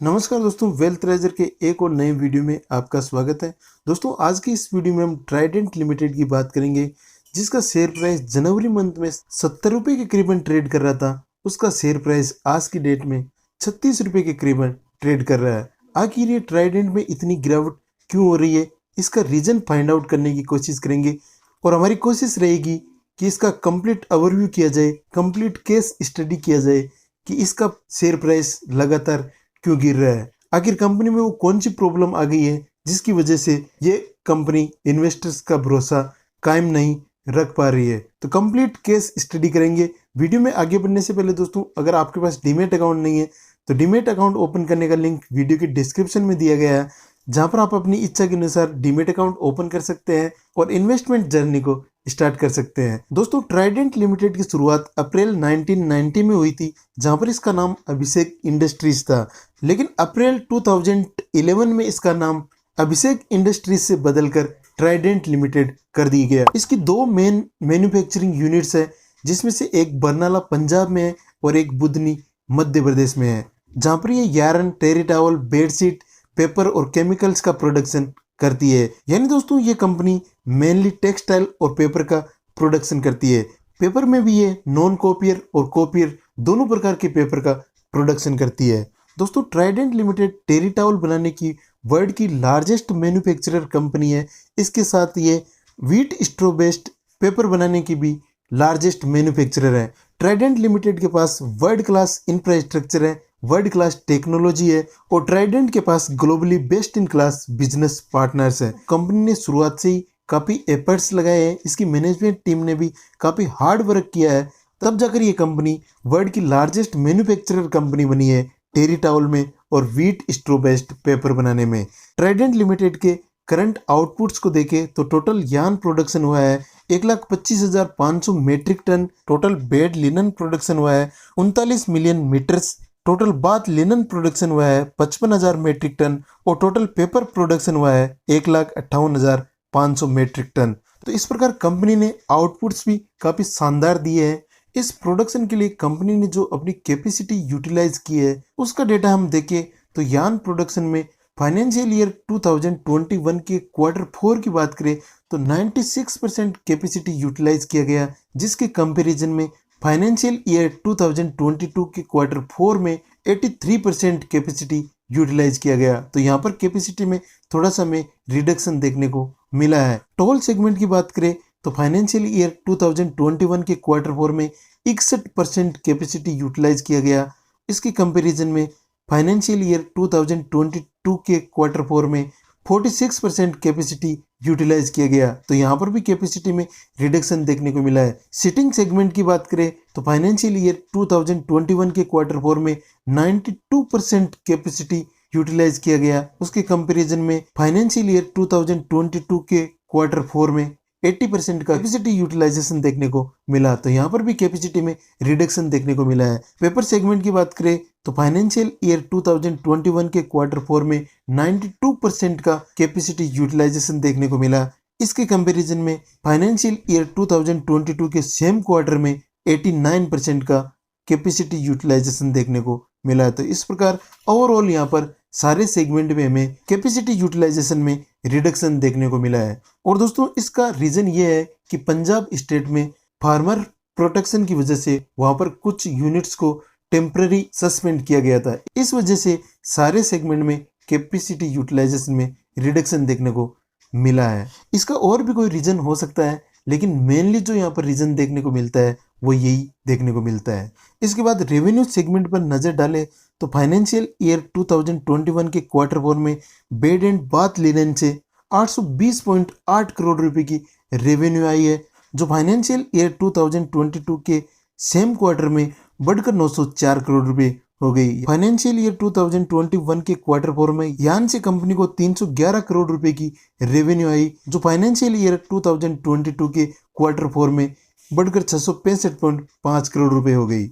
नमस्कार दोस्तों, wealth riser के एक और नए वीडियो में आपका स्वागत है। दोस्तों, आज की इस वीडियो में हम ट्राइडेंट लिमिटेड की बात करेंगे, जिसका शेयर प्राइस जनवरी मंथ में 70 रुपये के करीबन ट्रेड कर रहा था। उसका शेयर प्राइस आज की डेट में 36 रुपये के करीबन ट्रेड कर रहा है। आखिर ये ट्राइडेंट में इतनी गिरावट क्यों हो रही है, इसका रीजन फाइंड आउट करने की कोशिश करेंगे और हमारी कोशिश रहेगी कि इसका कंप्लीट ओवरव्यू किया जाए, कंप्लीट केस स्टडी किया जाए कि इसका शेयर प्राइस लगातार क्यों गिर रहा है। आखिर कंपनी में वो कौन सी प्रॉब्लम आ गई है जिसकी वजह से ये कंपनी इन्वेस्टर्स का भरोसा कायम नहीं रख पा रही है। तो कंप्लीट केस स्टडी करेंगे। वीडियो में आगे बढ़ने से पहले दोस्तों, अगर आपके पास डीमैट अकाउंट नहीं है तो डीमैट अकाउंट ओपन करने का लिंक वीडियो के डिस्क्रिप्शन में दिया गया है, जहां पर आप अपनी इच्छा के अनुसार डीमैट अकाउंट ओपन कर सकते हैं और इन्वेस्टमेंट जर्नी को स्टार्ट कर सकते हैं। दोस्तों, ट्राइडेंट लिमिटेड की शुरुआत अप्रैल 1990 में हुई थी, जहां पर इसका नाम अभिषेक इंडस्ट्रीज था, लेकिन अप्रैल 2011 में इसका नाम अभिषेक इंडस्ट्रीज से बदलकर ट्राइडेंट लिमिटेड कर दी गया। इसकी दो मेन मैन्युफैक्चरिंग यूनिट्स है, जिसमें से एक बरनाला पंजाब में है और एक बुधनी मध्य प्रदेश में है, जहां पर ये यार्न, टेरिटावल, बेडशीट, पेपर और केमिकल्स का प्रोडक्शन करती है। यानी दोस्तों, ये कंपनी मेनली टेक्सटाइल और पेपर का प्रोडक्शन करती है। पेपर में भी ये नॉन कॉपियर और कॉपियर दोनों प्रकार के पेपर का प्रोडक्शन करती है। दोस्तों, ट्राइडेंट लिमिटेड टेरिटावल बनाने की वर्ल्ड की लार्जेस्ट मैन्युफैक्चरर कंपनी है। इसके साथ ये व्हीट स्ट्रॉ बेस्ड पेपर बनाने की भी लार्जेस्ट मैन्युफैक्चरर है। ट्राइडेंट लिमिटेड के पास वर्ल्ड क्लास इंफ्रास्ट्रक्चर है, वर्ल्ड क्लास टेक्नोलॉजी है और ट्राइडेंट के पास globally best in class business partners है। कंपनी ने शुरुआत से ही काफ़ी एफर्ट्स लगाए हैं, इसकी मैनेजमेंट टीम ने भी काफ़ी हार्ड वर्क किया है, तब जाकर ये कंपनी वर्ल्ड की लार्जेस्ट मैन्युफैक्चरर कंपनी बनी है टेरिटावल में और व्हीट स्ट्रॉ बेस्ड पेपर बनाने में। ट्राइडेंट लिमिटेड के करंट आउटपुट्स को देखें तो टोटल यार्न प्रोडक्शन हुआ है 1,25,500 metric ton, total bed linen production हुआ है 39 million meters, total bath linen production हुआ है 55,000 मेट्रिक टन और टोटल पेपर प्रोडक्शन हुआ है 1,58,500 मेट्रिक टन। तो इस प्रकार कंपनी ने आउटपुट्स भी काफ़ी शानदार दिए हैं। इस प्रोडक्शन के लिए कंपनी ने जो अपनी कैपेसिटी यूटिलाइज की है, उसका डेटा हम देखें तो यार्न प्रोडक्शन में फाइनेंशियल ईयर 2021 के Q4 की बात करें तो 96% कैपेसिटी यूटिलाइज किया गया, जिसके कंपैरिजन में फाइनेंशियल ईयर 2022 के Q4 में 83% कैपेसिटी यूटिलाइज किया गया। तो यहाँ पर कैपेसिटी में थोड़ा सा में रिडक्शन देखने को मिला है। टोल सेगमेंट की बात करें तो फाइनेंशियल ईयर 2021 के Q4 में 61% कैपेसिटी यूटिलाइज किया गया। इसके कंपैरिजन में फाइनेंशियल ईयर 2022 के Q4 में 46% कैपेसिटी यूटिलाइज किया गया। तो यहाँ पर भी कैपेसिटी में रिडक्शन देखने को मिला है। सिटिंग सेगमेंट की बात करें तो फाइनेंशियल ईयर 2021 के Q4 में 92% कैपेसिटी यूटिलाइज किया गया। उसके कंपैरिजन में फाइनेंशियल ईयर 2022 के Q4 में 80% का कैपेसिटी यूटिलाइजेशन देखने को मिला। तो यहाँ पर भी कैपेसिटी में रिडक्शन देखने को मिला है। पेपर सेगमेंट की बात करें तो फाइनेंशियल ईयर 2021 के Q4 में 92% का कैपेसिटी यूटिलाइजेशन देखने को मिला। इसके कंपैरिजन में फाइनेंशियल ईयर 2022 के सेम क्वार्टर में 89% का कैपेसिटी यूटिलाइजेशन देखने को मिला। तो इस प्रकार ओवरऑल यहाँ पर सारे सेगमेंट में हमें कैपेसिटी यूटिलाइजेशन में रिडक्शन देखने को मिला है। और दोस्तों, इसका रीज़न ये है कि पंजाब स्टेट में फार्मर प्रोटेक्शन की वजह से वहाँ पर कुछ यूनिट्स को टेम्पररी सस्पेंड किया गया था। इस वजह से सारे सेगमेंट में कैपेसिटी यूटिलाइजेशन में रिडक्शन देखने को मिला है। इसका और भी कोई रीज़न हो सकता है, लेकिन मेनली जो यहाँ पर रीज़न देखने को मिलता है वो यही देखने को मिलता है। इसके बाद रेवेन्यू सेगमेंट पर नज़र डालें तो फाइनेंशियल ईयर 2021 के Q4 में बेड एंड बाथ लिनन से 820.8 करोड़ रुपए की रेवेन्यू आई है, जो फाइनेंशियल ईयर 2022 के सेम क्वार्टर में बढ़कर 904 करोड़ रुपए हो गई। फाइनेंशियल ईयर 2021 के Q4 में यार्न से कंपनी को 311 करोड़ रुपए की रेवेन्यू आई, जो फाइनेंशियल ईयर 2022 के Q4 में बढ़कर 665.5 करोड़ रुपए हो गई।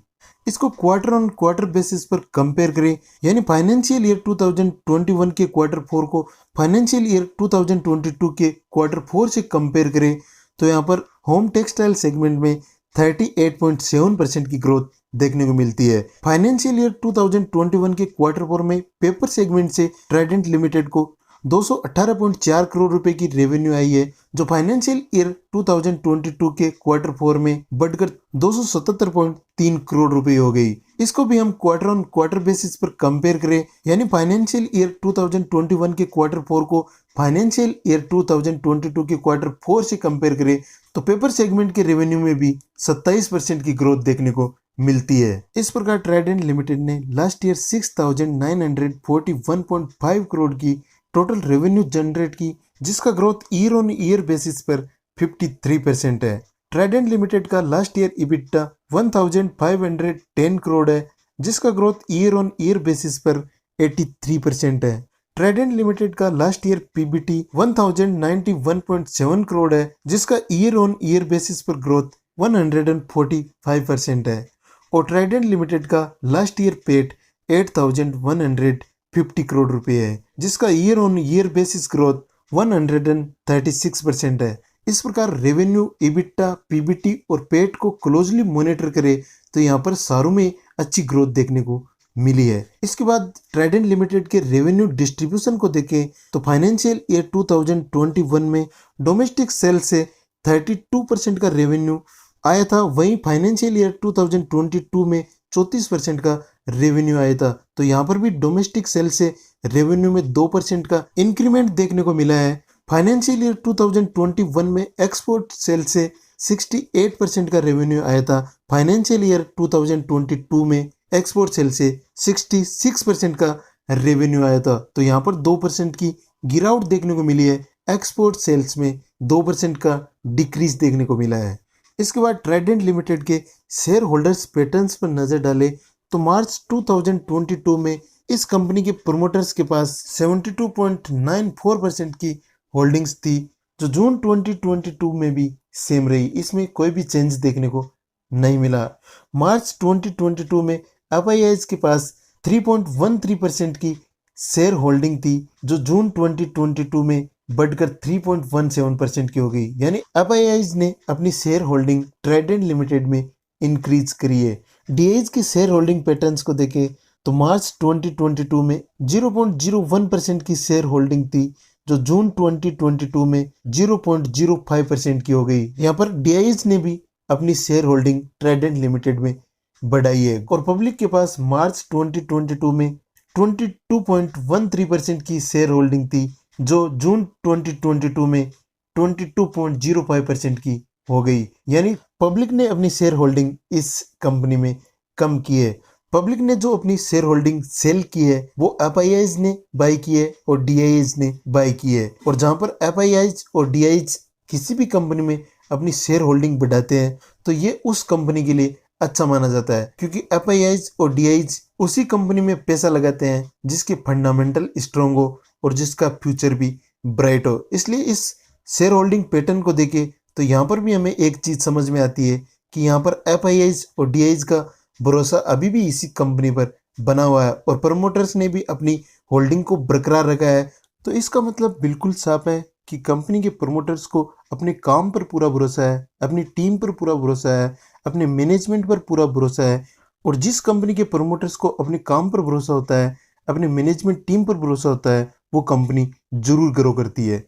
इसको क्वार्टर ऑन क्वार्टर बेसिस पर कंपेयर करें, यानी फाइनेंशियल ईयर 2021 के Q4 को फाइनेंशियल ईयर 2022 के Q4 से कंपेयर करें तो यहाँ पर होम टेक्सटाइल सेगमेंट में 38.7% की ग्रोथ देखने को मिलती है। फाइनेंशियल ईयर 2021 के क्वार्टर 4 में पेपर सेगमेंट से ट्राइडेंट लिमिटेड को 218.4 करोड़ रुपए की रेवेन्यू आई है, जो फाइनेंशियल ईयर 2022 के क्वार्टर 4 में बढ़कर 277.3 करोड़ रुपए हो गई। इसको भी हम क्वार्टर ऑन क्वार्टर बेसिस पर कंपेयर करें, यानी फाइनेंशियल ईयर 2021 के क्वार्टर 4 को फाइनेंशियल ईयर 2022 के क्वार्टर 4 से कंपेयर करें तो पेपर सेगमेंट के रेवेन्यू में भी 27% की ग्रोथ देखने को मिलती है। इस प्रकार ट्राइडेंट लिमिटेड ने लास्ट ईयर 6,941.5 करोड़ की टोटल रेवेन्यू जनरेट की, जिसका growth year on year basis पर 53% है। ट्राइडेंट लिमिटेड का लास्ट ईयर इबिटा 1,510 करोड़ है, जिसका growth year on year basis पर 83% है। ट्राइडेंट लिमिटेड का लास्ट ईयर पीबीटी 1,091.7 करोड़ है, जिसका ईयर ऑन ईयर बेसिस पर ग्रोथ 145% है। और ट्राइडेंट लिमिटेड का लास्ट ईयर पेट 8,150 करोड़ रुपए है, जिसका year on year basis growth 136% है। इस प्रकार रेवेन्यू, इबिटा, पीबीटी और पेट को क्लोजली मॉनिटर करें तो यहाँ पर सारों में अच्छी ग्रोथ देखने को मिली है। इसके बाद ट्राइडेंट लिमिटेड के रेवेन्यू डिस्ट्रीब्यूशन को देखें तो फाइनेंशियल ईयर 2021 में डोमेस्टिक सेल से 32% का रेवेन्यू आया था, वहीं फाइनेंशियल ईयर 2022 में 34% का रेवेन्यू आया था। तो यहाँ पर भी डोमेस्टिक सेल से रेवेन्यू में 2% का इंक्रीमेंट देखने को मिला है। फाइनेंशियल ईयर 2021 में एक्सपोर्ट सेल से 68% का रेवेन्यू आया था, फाइनेंशियल ईयर 2022 में एक्सपोर्ट सेल से 66% का रेवेन्यू आया था। तो यहाँ पर 2% की गिरावट देखने को मिली है, एक्सपोर्ट सेल्स में 2% का डिक्रीज देखने को मिला है। इसके बाद ट्राइडेंट लिमिटेड के शेयर होल्डर्स पैटर्न्स पर नजर डालें तो मार्च 2022 में इस कंपनी के प्रोमोटर्स के पास 72.94% की होल्डिंग्स थी, जो जून 2022 में भी सेम रही। इसमें कोई भी चेंज देखने को नहीं मिला। मार्च 2022 में एफआईआईज के पास 3.13% की शेयर होल्डिंग थी, जो जून 2022 में बढ़कर 3.17% की हो गई। यानी एफआईआईज ने अपनी शेयर होल्डिंग ट्राइडेंट लिमिटेड में इंक्रीज करी है। डीआईज की शेयर होल्डिंग पैटर्न्स को देखें तो मार्च 2022 में 0.01% की शेयर होल्डिंग थी, जो जून 2022 में 0.05% की हो गई। यहाँ पर डीआईज ने भी अपनी शेयर होल्डिंग ट्राइडेंट लिमिटेड में बढ़ाई है। और पब्लिक के पास मार्च 2022 में 22.13% की शेयर होल्डिंग थी, जो जून 2022 में 22.05% की हो गई। यानी पब्लिक ने अपनी शेयर होल्डिंग इस कंपनी में कम की है। पब्लिक ने जो अपनी शेयर होल्डिंग सेल की है वो एफआईआईज ने बाय की है और डीआईज ने बाय की है। और जहां पर एफआईआईज और डीआईज किसी भी कंपनी में अपनी शेयर होल्डिंग बढ़ाते हैं तो ये उस कंपनी के लिए अच्छा माना जाता है, क्योंकि एफआईआईज और डीआईज उसी कंपनी में पैसा लगाते हैं जिसके फंडामेंटल स्ट्रॉन्ग हो और जिसका फ्यूचर भी ब्राइट हो। इसलिए इस शेयर होल्डिंग पैटर्न को देखें तो यहाँ पर भी हमें एक चीज समझ में आती है कि यहाँ पर एफआईआईज और डीआईज का भरोसा अभी भी इसी कंपनी पर बना हुआ है और प्रमोटर्स ने भी अपनी होल्डिंग को बरकरार रखा है। तो इसका मतलब बिल्कुल साफ है कि कंपनी के प्रमोटर्स को अपने काम पर पूरा भरोसा है, अपनी टीम पर पूरा भरोसा है, अपने मैनेजमेंट पर पूरा भरोसा है। और जिस कंपनी के प्रमोटर्स को अपने काम पर भरोसा होता है, अपने मैनेजमेंट टीम पर भरोसा होता है, वो कंपनी जरूर ग्रो करती है।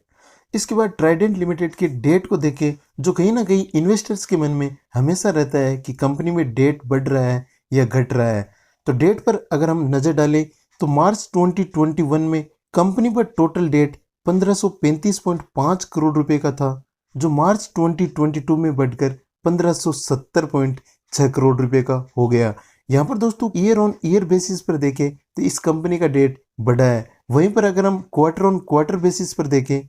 इसके बाद ट्राइडेंट लिमिटेड के डेट को देखें, जो कहीं ना कहीं इन्वेस्टर्स के मन में हमेशा रहता है कि कंपनी में डेट बढ़ रहा है या घट रहा है। तो डेट पर अगर हम नजर डालें तो मार्च 2021 में कंपनी पर टोटल डेट 1535.5 करोड़ रुपए का था, जो मार्च 2022 में बढ़कर 1570.6 करोड़ रुपए का हो गया। यहाँ पर दोस्तों ईयर ऑन ईयर बेसिस पर देखें तो इस कंपनी का डेट बढ़ा है। वहीं पर अगर हम क्वार्टर ऑन क्वार्टर बेसिस पर देखें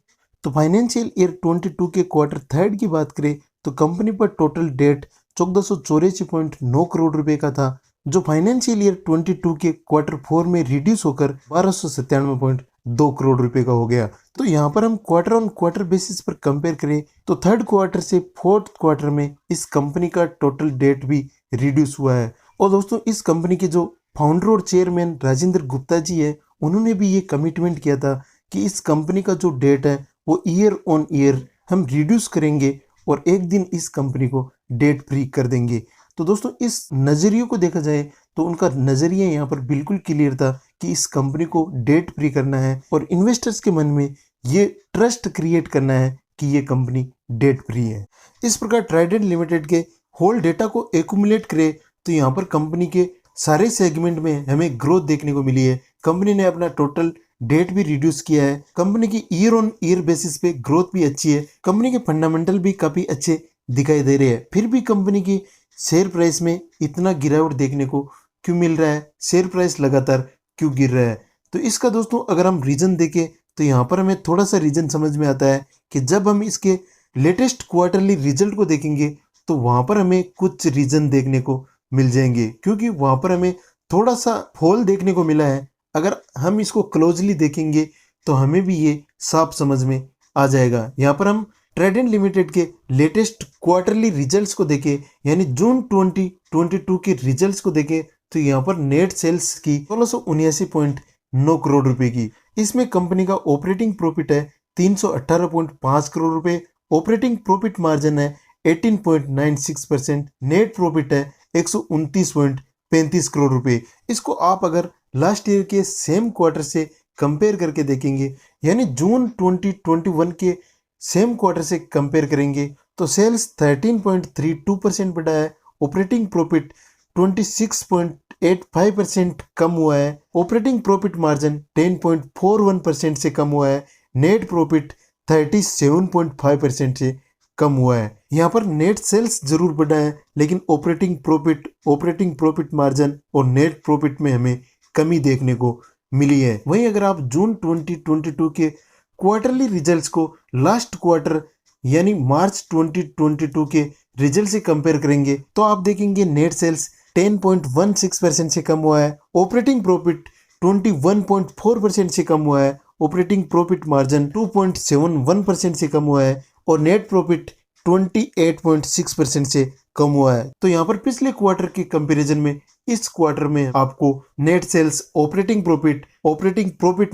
तो फाइनेंशियल ईयर 22 के क्वार्टर 3 की बात करें तो कंपनी पर टोटल डेट 1484.9 करोड़ रुपए का था, जो फाइनेंशियल ईयर 22 के क्वार्टर 4 में रिड्यूस होकर 1297.2 करोड़ रुपए का हो गया। तो यहाँ पर हम क्वार्टर ऑन क्वार्टर बेसिस पर कंपेयर करें तो थर्ड क्वार्टर से फोर्थ क्वार्टर में इस कंपनी का टोटल डेट भी रिड्यूस हुआ है। और दोस्तों इस कंपनी के जो फाउंडर और चेयरमैन राजेंद्र गुप्ता जी है, उन्होंने भी ये कमिटमेंट किया था कि इस कंपनी का जो डेट है वो ईयर ऑन ईयर हम रिड्यूस करेंगे और एक दिन इस कंपनी को डेट फ्री कर देंगे। तो दोस्तों इस नज़रिए को देखा जाए तो उनका नज़रिया यहाँ पर बिल्कुल क्लियर था कि इस कंपनी को डेट फ्री करना है और इन्वेस्टर्स के मन में ये ट्रस्ट क्रिएट करना है कि ये कंपनी डेट फ्री है। इस प्रकार ट्राइडेंट लिमिटेड के होल डेटा को एक्यूमुलेट करे तो यहाँ पर कंपनी के सारे सेगमेंट में हमें ग्रोथ देखने को मिली है। कंपनी ने अपना टोटल डेट भी रिड्यूस किया है। कंपनी की ईयर ऑन ईयर बेसिस पे ग्रोथ भी अच्छी है। कंपनी के फंडामेंटल भी काफी अच्छे दिखाई दे रहे हैं। फिर भी कंपनी की शेयर प्राइस में इतना गिरावट देखने को क्यों मिल रहा है, शेयर प्राइस लगातार क्यों गिर रहा है? तो इसका दोस्तों अगर हम रीजन देखें तो यहाँ पर हमें थोड़ा सा रीजन समझ में आता है कि जब हम इसके लेटेस्ट क्वार्टरली रिजल्ट को देखेंगे तो वहां पर हमें कुछ रीजन देखने को मिल जाएंगे, क्योंकि वहां पर हमें थोड़ा सा फॉल देखने को मिला है। अगर हम इसको क्लोजली देखेंगे तो हमें भी ये साफ समझ में आ जाएगा। यहाँ पर हम ट्राइडेंट लिमिटेड के लेटेस्ट क्वार्टरली रिजल्ट्स को देखें, यानी जून 2022 के रिजल्ट्स को देखें तो यहाँ पर नेट सेल्स की 1679 करोड़ रुपए की। इसमें कंपनी का ऑपरेटिंग प्रॉफिट है 318.5 करोड़ रुपए, ऑपरेटिंग प्रॉफिट मार्जिन है 18.96%, नेट प्रॉफिट है 129.35 करोड़ रुपए। इसको आप अगर लास्ट ईयर के सेम क्वार्टर से कंपेयर करके देखेंगे, यानी जून 2021 के सेम क्वार्टर से कंपेयर करेंगे तो सेल्स 13.32% बढ़ा है, ऑपरेटिंग प्रॉफिट 26.85% कम हुआ है, ऑपरेटिंग प्रॉफिट मार्जिन 10.41% से कम हुआ है, नेट प्रॉफिट 37.5% से कम हुआ है। यहाँ पर नेट सेल्स जरूर बढ़ा है लेकिन ऑपरेटिंग प्रॉफिट मार्जिन और नेट प्रॉफिट में हमें कमी देखने को मिली है। वहीं अगर आप जून 2022 के क्वार्टरली रिजल्ट्स को लास्ट क्वार्टर यानी मार्च 2022 के रिजल्ट से कंपेयर करेंगे तो आप देखेंगे नेट सेल्स 10.16% से कम हुआ है, ऑपरेटिंग प्रॉफिट 21.4% से कम हुआ है, ऑपरेटिंग प्रॉफिट मार्जिन 2.71% से कम हुआ है और नेट प्रॉफिट 28.6% से कम हुआ है। तो यहाँ पर पिछले क्वार्टर के कंपैरिजन में इस क्वार्टर में आपको net sales, operating profit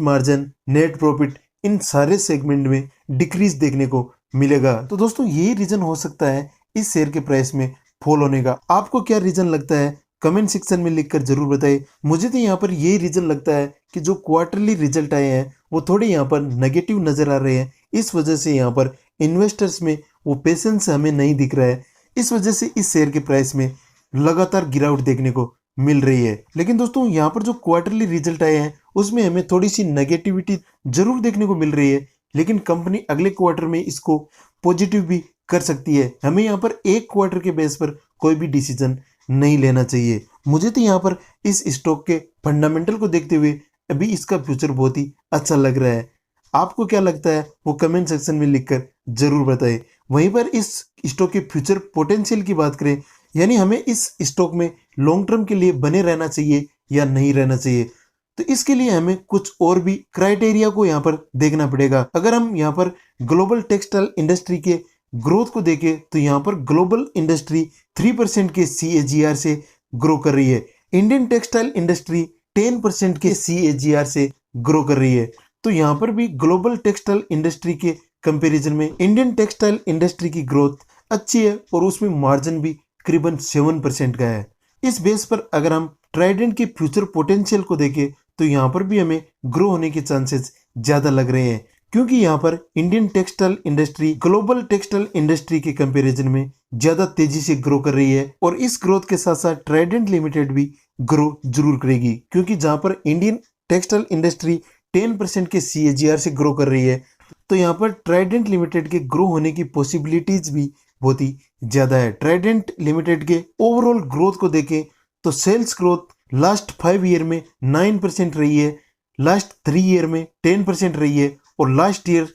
margin, net profit इन सारे सेगमेंट में डिक्रीज देखने को मिलेगा। तो दोस्तों यही रीजन हो सकता है इस शेयर के प्राइस में फॉल होने का। आपको क्या रीजन लगता है कमेंट सेक्शन में लिखकर जरूर बताइए। मुझे तो यहाँ पर यही रीजन लगता है कि जो क्वार्टरली रिजल्ट आए हैं वो थोड़े यहाँ पर नेगेटिव नजर आ रहे हैं। इस वजह से यहाँ पर इन्वेस्टर्स में वो पेशेंस हमें नहीं दिख रहा है। इस वजह से इस शेयर के प्राइस में लगातार गिरावट देखने को मिल रही है। लेकिन दोस्तों यहाँ पर जो क्वार्टरली रिजल्ट आए हैं उसमें हमें थोड़ी सी नेगेटिविटी जरूर देखने को मिल रही है, लेकिन कंपनी अगले क्वार्टर में इसको पॉजिटिव भी कर सकती है। हमें यहाँ पर एक क्वार्टर के बेस पर कोई भी डिसीजन नहीं लेना चाहिए। मुझे तो यहाँ पर इस स्टॉक के फंडामेंटल को देखते हुए अभी इसका फ्यूचर बहुत ही अच्छा लग रहा है। आपको क्या लगता है वो कमेंट सेक्शन में लिखकर जरूर बताएं। वहीं पर इस स्टॉक के फ्यूचर पोटेंशियल की बात करें, यानी हमें इस स्टॉक में लॉन्ग टर्म के लिए बने रहना चाहिए या नहीं रहना चाहिए, तो इसके लिए हमें कुछ और भी क्राइटेरिया को यहाँ पर देखना पड़ेगा। अगर हम यहाँ पर ग्लोबल टेक्सटाइल इंडस्ट्री के ग्रोथ को देखें तो यहाँ पर ग्लोबल इंडस्ट्री 3% के CAGR से ग्रो कर रही है, इंडियन टेक्सटाइल इंडस्ट्री 10% के CAGR से ग्रो कर रही है। तो यहाँ पर भी ग्लोबल टेक्सटाइल इंडस्ट्री के कंपैरिजन में इंडियन टेक्सटाइल इंडस्ट्री की ग्रोथ अच्छी है और उसमें मार्जिन भी करीबन 7% का है। इस बेस पर अगर हम ट्राइडेंट के फ्यूचर पोटेंशियल को देखें तो यहाँ पर भी हमें ग्रो होने के चांसेस ज्यादा लग रहे हैं, क्योंकि यहाँ पर Indian textile industry global textile industry के कंपैरिजन में ज्यादा तेजी से ग्रो कर रही है और इस ग्रोथ के साथ साथ ट्राइडेंट लिमिटेड भी ग्रो जरूर करेगी, क्योंकि जहाँ पर इंडियन टेक्सटाइल इंडस्ट्री 10% के CAGR से ग्रो कर रही है तो यहाँ पर ट्राइडेंट लिमिटेड के ग्रो होने की पॉसिबिलिटीज भी बहुत ही ज्यादा है। ट्राइडेंट लिमिटेड के ओवरऑल ग्रोथ को देखें तो सेल्स ग्रोथ लास्ट 5 ईयर में 9% रही है, लास्ट 3 ईयर में 10% रही है और लास्ट ईयर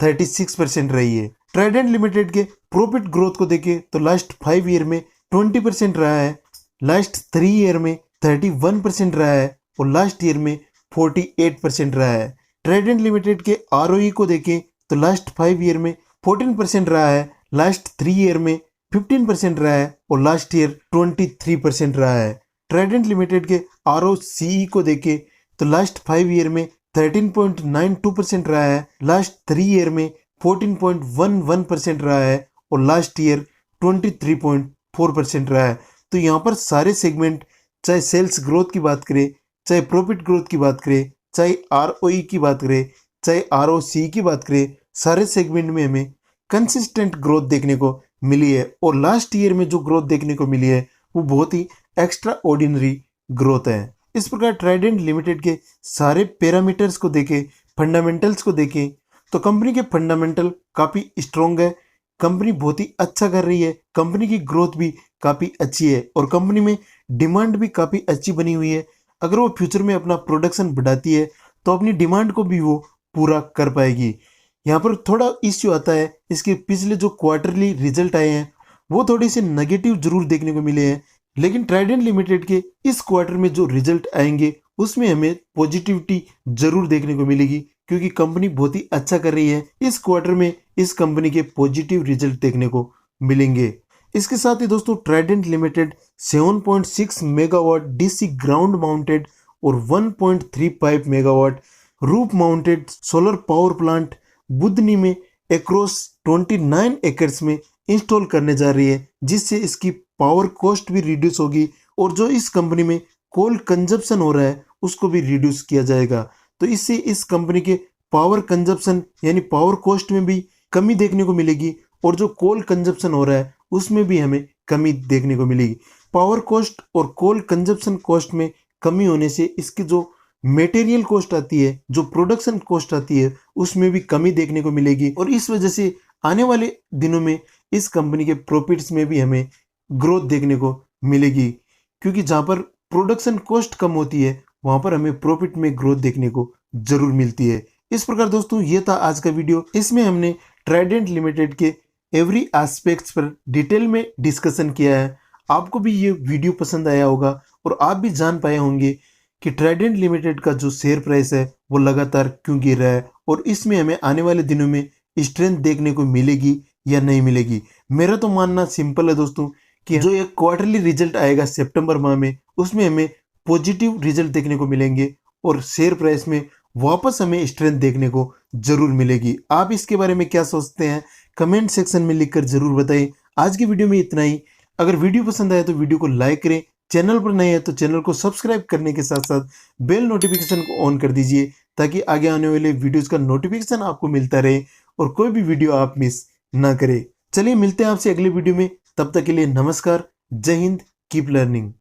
36% रही है। ट्राइडेंट लिमिटेड के प्रॉफिट ग्रोथ को देखें तो लास्ट 5 ईयर में 20% रहा है, लास्ट 3 ईयर में 31% रहा है और लास्ट ईयर में 48% रहा है। ट्राइडेंट लिमिटेड के ROE को देखें तो लास्ट 5 ईयर में 14% रहा है, लास्ट 3 ईयर में 15% रहा है और लास्ट ईयर 23% रहा है। ट्राइडेंट लिमिटेड के ROCE को देखें तो लास्ट 5 ईयर में 13.92% रहा है, लास्ट 3 ईयर में 14.11% रहा है और लास्ट ईयर 23.4% रहा है। तो यहाँ पर सारे सेगमेंट, चाहे सेल्स ग्रोथ की बात करें, चाहे प्रॉफिट ग्रोथ की बात करें, चाहे आरओई की बात करें, चाहे आरओसी की बात करें, सारे सेगमेंट में हमें कंसिस्टेंट ग्रोथ देखने को मिली है। और लास्ट ईयर में जो ग्रोथ देखने को मिली है वो बहुत ही एक्स्ट्रा ऑर्डिनरी ग्रोथ है। इस प्रकार ट्राइडेंट लिमिटेड के सारे पैरामीटर्स को देखें, फंडामेंटल्स को देखें, तो कंपनी के फंडामेंटल काफ़ी स्ट्रॉन्ग है, कंपनी बहुत ही अच्छा कर रही है, कंपनी की ग्रोथ भी काफ़ी अच्छी है और कंपनी में डिमांड भी काफ़ी अच्छी बनी हुई है। अगर वो फ्यूचर में अपना प्रोडक्शन बढ़ाती है तो अपनी डिमांड को भी वो पूरा कर पाएगी। यहाँ पर थोड़ा इश्यू आता है, इसके पिछले जो क्वार्टरली रिजल्ट आए हैं वो थोड़े से नेगेटिव जरूर देखने को मिले हैं, लेकिन ट्राइडेंट लिमिटेड के इस क्वार्टर में जो रिजल्ट आएंगे उसमें हमें पॉजिटिविटी जरूर देखने को मिलेगी, क्योंकि कंपनी बहुत ही अच्छा कर रही है। इस क्वार्टर में इस कंपनी के पॉजिटिव रिजल्ट देखने को मिलेंगे। इसके साथ ही दोस्तों Trident limited 7.6 megawatt DC ground mounted और 1.35 megawatt roof mounted solar power plant Budhni में एक्रॉस 29 एकर्स में इंस्टॉल करने जा रही है, जिससे इसकी पावर कॉस्ट भी रिड्यूस होगी और जो इस कंपनी में कोल कंजप्शन हो रहा है उसको भी रिड्यूस किया जाएगा। तो इससे इस कंपनी के पावर कंजप्शन यानी पावर कॉस्ट में भी कमी देखने को मिलेगी और जो कोल कंजप्शन हो रहा है उसमें भी हमें कमी देखने को मिलेगी। पावर कॉस्ट और कोल कंजप्शन कॉस्ट में कमी होने से इसकी जो मटेरियल कॉस्ट आती है, जो प्रोडक्शन कॉस्ट आती है, उसमें भी कमी देखने को मिलेगी और इस वजह से आने वाले दिनों में इस कंपनी के प्रॉफिट्स में भी हमें ग्रोथ देखने को मिलेगी, क्योंकि जहाँ पर प्रोडक्शन कॉस्ट कम होती है वहाँ पर हमें प्रॉफिट में ग्रोथ देखने को जरूर मिलती है। इस प्रकार दोस्तों ये था आज का वीडियो। इसमें हमने ट्राइडेंट लिमिटेड के एवरी एस्पेक्ट्स पर डिटेल में डिस्कशन किया है। आपको भी ये वीडियो पसंद आया होगा और आप भी जान पाए होंगे कि ट्राइडेंट लिमिटेड का जो शेयर प्राइस है वो लगातार क्यों गिर रहा है और इसमें हमें आने वाले दिनों में स्ट्रेंथ देखने को मिलेगी या नहीं मिलेगी। मेरा तो मानना सिंपल है दोस्तों कि जो एक क्वार्टरली रिजल्ट आएगा सितंबर माह में उसमें हमें पॉजिटिव रिजल्ट देखने को मिलेंगे और शेयर प्राइस में वापस हमें स्ट्रेंथ देखने को जरूर मिलेगी। आप इसके बारे में क्या सोचते हैं कमेंट सेक्शन में लिखकर जरूर बताएं। आज की वीडियो में इतना ही। अगर वीडियो पसंद आए तो वीडियो को लाइक करें, चैनल पर नए हैं तो चैनल को सब्सक्राइब करने के साथ साथ बेल नोटिफिकेशन को ऑन कर दीजिए ताकि आगे आने वाले वीडियोस का नोटिफिकेशन आपको मिलता रहे और कोई भी वीडियो आप मिस ना करें। चलिए मिलते हैं आपसे अगले वीडियो में, तब तक के लिए नमस्कार, जय हिंद, कीप लर्निंग।